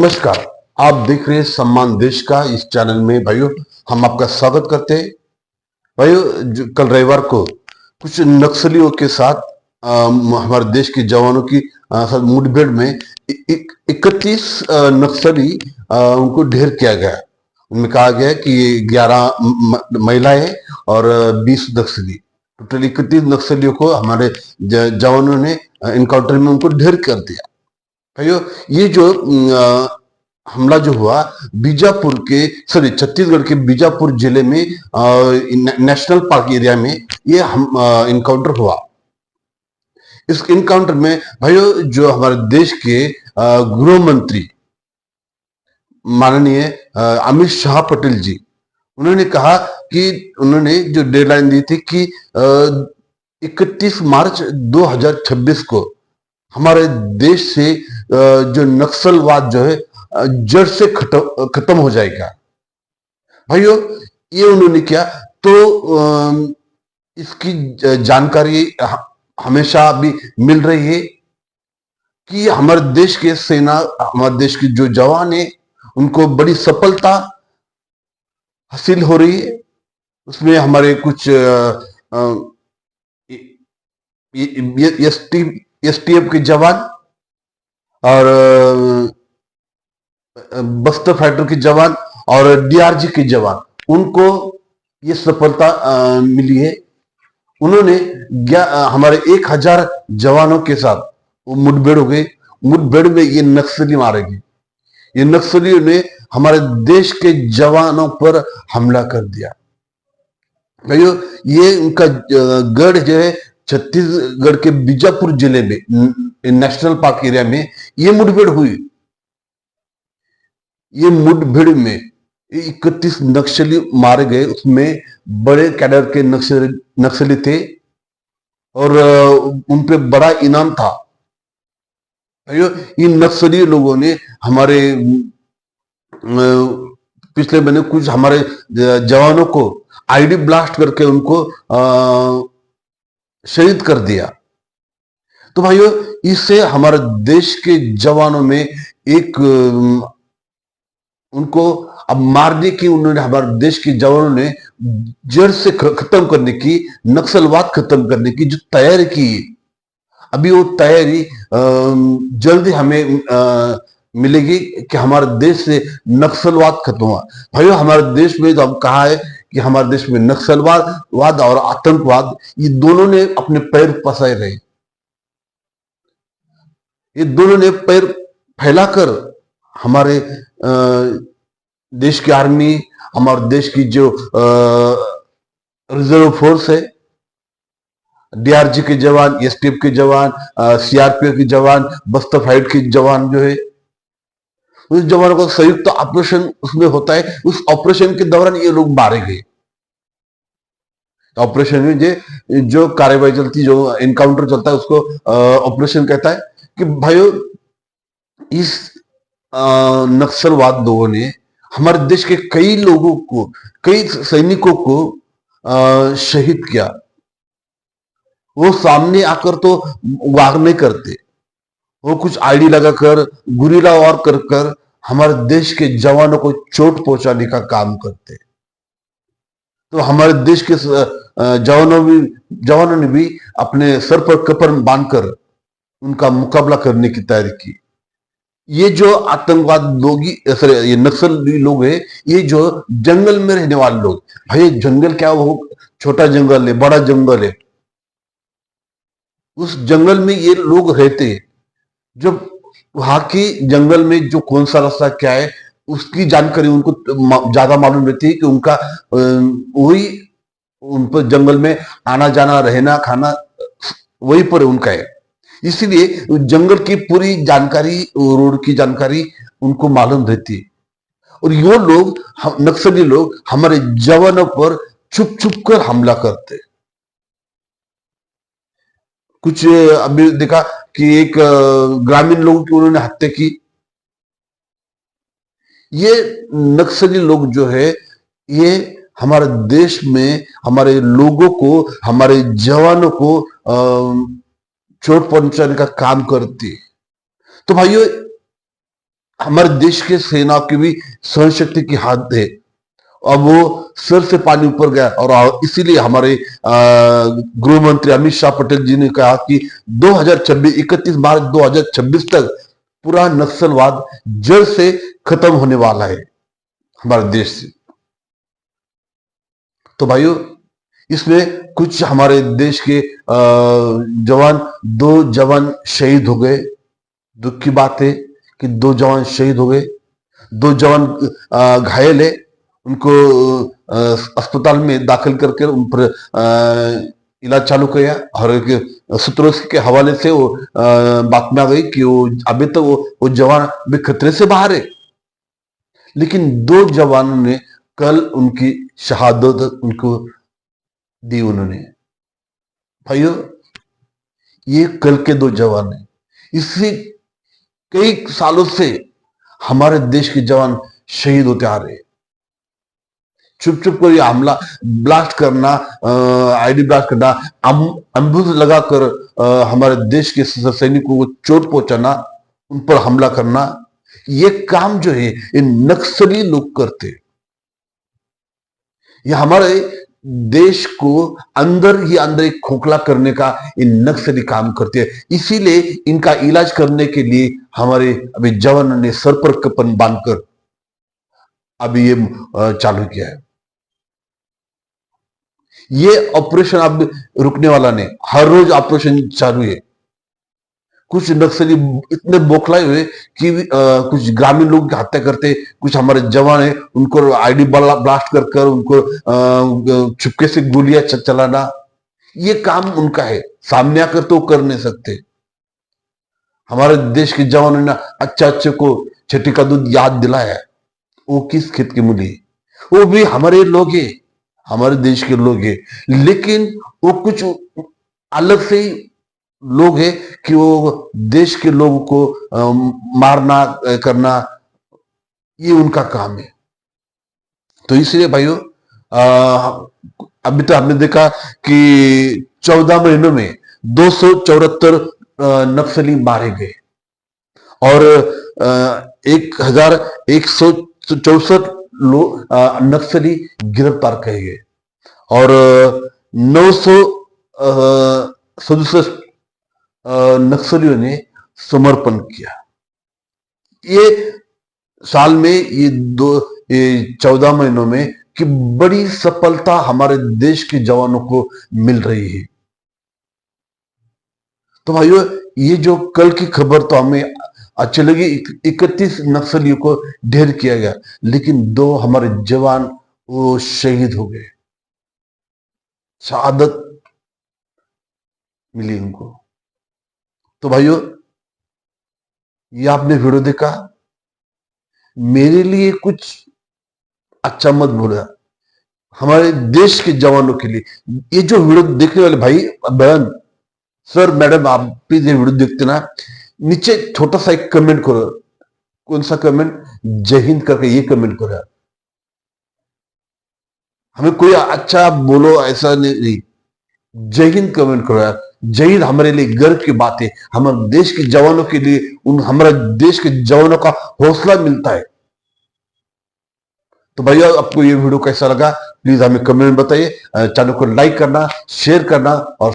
नमस्कार। आप देख रहे हैं सम्मान देश का इस चैनल में। भाइयों, हम आपका स्वागत करते हैं। भाइयों, कल रविवार को कुछ नक्सलियों के साथ हमारे देश के जवानों की साथ मुठभेड़ में 31 नक्सली उनको ढेर किया गया। उनमें कहा गया कि 11 महिलाएं और 20 नक्सली, टोटल 31 नक्सलियों को हमारे जवानों ने इनकाउंटर में उनको ढेर कर दिया। भाइयों, ये जो हमला जो हुआ बीजापुर के छत्तीसगढ़ के बीजापुर जिले में नेशनल पार्क एरिया में ये इनकाउंटर हुआ। इस इनकाउंटर में भाइयों, जो हमारे देश के गृह मंत्री माननीय अमित शाह पटेल जी, उन्होंने कहा कि उन्होंने जो डेडलाइन दी थी कि 31 मार्च 2026 को हमारे देश से जो नक्सलवाद जो है जड़ से खत्म हो जाएगा। भाइयों, ये उन्होंने किया तो इसकी जानकारी हमेशा भी मिल रही है कि हमारे देश के सेना, हमारे देश के जो जवान है, उनको बड़ी सफलता हासिल हो रही है। उसमें हमारे कुछ एसटीएफ के जवान और बस्तर फाइटर के जवान और डीआरजी के जवान, उनको ये सफलता मिली है। उन्होंने हमारे 1000 जवानों के साथ वो मुठभेड़ हो गई। मुठभेड़ में ये नक्सली मारे गए। ये नक्सलियों ने हमारे देश के जवानों पर हमला कर दिया। भाइयों, ये उनका गढ़ जो है छत्तीसगढ़ के बीजापुर जिले में नेशनल पार्क एरिया में ये मुठभेड़ हुई। ये मुठभेड़ में 31 नक्सली मारे गए। उसमें बड़े कैडर के नक्सली थे और उन पे बड़ा इनाम था। इन नक्सली लोगों ने हमारे पिछले महीने कुछ हमारे जवानों को आईडी ब्लास्ट करके उनको शहीद कर दिया। तो भाइयों, इससे हमारे देश के जवानों में एक उनको अब मारने की, उन्होंने हमारे देश के जवानों ने जड़ से खत्म करने की, नक्सलवाद खत्म करने की जो तैयारी की, अभी वो तैयारी जल्दी हमें मिलेगी कि हमारे देश से नक्सलवाद खत्म हुआ। भाइयों, हमारे देश में तो अब कहा है कि हमारे देश में नक्सलवाद और आतंकवाद, ये दोनों ने अपने पैर पसारे रहे। ये दोनों ने पैर फैलाकर हमारे देश की आर्मी, हमारे देश की जो रिजर्व फोर्स है, डीआरजी के जवान, एसटीएफ के जवान, सीआरपीएफ के जवान, बस्तर फाइट के जवान जो है, उस जवानों का संयुक्त ऑपरेशन उसमें होता है। उस ऑपरेशन के दौरान ये लोग मारे गए। ऑपरेशन में जो कार्यवाही चलती, जो इनकाउंटर चलता है, उसको ऑपरेशन कहता है। कि भाइयों, इस नक्सलवाद लोगों ने हमारे देश के कई लोगों को, कई सैनिकों को शहीद किया। वो सामने आकर तो वार नहीं करते, वो कुछ आईडी लगाकर, गुरिल्ला वार कर कर हमारे देश के जवानों को चोट पहुंचाने का काम करते। तो हमारे देश के जवानों ने भी अपने सर पर कफन बांधकर उनका मुकाबला करने की तैयारी की। ये जो आतंकवाद लोग, ये नक्सली लोग हैं, ये जो जंगल में रहने वाले लोग, भाई जंगल क्या, वो छोटा जंगल है, बड़ा जंगल है, उस जंगल में ये लोग रहते हैं। जब वहां की जंगल में जो कौन सा रास्ता क्या है, उसकी जानकारी उनको ज्यादा मालूम रहती है कि उनका वही, उन पर जंगल में आना जाना, रहना, खाना वही पर उनका है। इसीलिए जंगल की पूरी जानकारी, रोड की जानकारी उनको मालूम रहती है। और ये लोग, नक्सली लोग, हमारे जवानों पर छुप छुप कर हमला करते। कुछ अभी देखा कि एक ग्रामीण लोगों की उन्होंने हत्या की। ये नक्सली लोग जो है, ये हमारे देश में हमारे लोगों को, हमारे जवानों को चोट पहुंचाने का काम करती है। तो भाइयों, हमारे देश के सेना की भी सहन शक्ति की हद है। अब वो सर से पानी ऊपर गया और इसीलिए हमारे गृह मंत्री अमित शाह पटेल जी ने कहा कि 2026 31 मार्च 2026 तक पूरा नक्सलवाद जड़ से खत्म होने वाला है हमारे देश से। तो भाइयों, इसमें कुछ हमारे देश के जवान, 2 जवान शहीद हो गए। दुख की बात है कि 2 जवान शहीद हो गए, 2 जवान घायल है। उनको अस्पताल में दाखिल करके उन पर इलाज चालू किया और एक सूत्रों के हवाले से वो बात में आ गई कि वो अभी तक वो जवान भी खतरे से बाहर है। लेकिन 2 जवानों ने कल उनकी शहादत उनको दी उन्होंने। भाइयों, ये कल के 2 जवान हैं। इसी कई सालों से हमारे देश के जवान शहीद होते आ रहे हैं। चुप चुप कर ये हमला, ब्लास्ट करना, आईडी ब्लास्ट करना, अम्बुश लगाकर हमारे देश के सैनिकों को चोट पहुंचाना, उन पर हमला करना, ये काम जो है ये नक्सली लोग करते। ये हमारे देश को अंदर ही अंदर एक खोखला करने का ये नक्सली काम करते हैं। इसीलिए इनका इलाज करने के लिए हमारे अभी जवानों ने सर पर कफन बांधकर अभी ये चालू किया है। ये ऑपरेशन अब रुकने वाला नहीं, हर रोज ऑपरेशन चालू है। कुछ नक्सली इतने बौखलाए हुए कि कुछ ग्रामीण लोगों की हत्या करते, कुछ हमारे जवान है उनको आईडी ब्लास्ट कर कर उनको चुपके से गोलियां चलाना, ये काम उनका है। सामने आकर तो कर नहीं सकते। हमारे देश के जवानों ने अच्छा अच्छे को छठी का दूध याद दिलाया। वो किस खेत की मूली, वो भी हमारे लोग हैं, हमारे देश के लोग हैं। लेकिन वो कुछ अलग से ही लोग हैं कि वो देश के लोगों को मारना करना, ये उनका काम है। तो इसलिए भाइयों, अभी तक हमने देखा कि 14 महीनों में 274 नक्सली मारे गए और 1164 नक्सली गिरफ्तार किए गए और 967 नक्सलियों ने समर्पण किया। ये साल में ये 14 महीनों में कि बड़ी सफलता हमारे देश के जवानों को मिल रही है। तो भाइयों, ये जो कल की खबर तो हमें अच्छी लगी। 31 नक्सलियों को ढेर किया गया, लेकिन 2 हमारे जवान वो शहीद हो गए, शहादत मिली उनको। तो भाइयों, ये आपने वीडियो देखा, मेरे लिए कुछ अच्छा मत बोला, हमारे देश के जवानों के लिए। ये जो वीडियो देखने वाले भाई बहन, सर मैडम, आप प्लीज ये वीडियो देखते ना, नीचे छोटा सा एक कमेंट करो। कौन सा कमेंट? जय हिंद करके ये कमेंट करो। हमें कोई अच्छा बोलो ऐसा नहीं, जय हिंद कमेंट करो यार। जय हिंद हमारे लिए गर्व की बात है। हमारे देश के जवानों के लिए, उन हमारे देश के जवानों का हौसला मिलता है। तो भैया, आपको ये वीडियो कैसा लगा प्लीज हमें कमेंट में बताइए। चैनल को लाइक करना, शेयर करना और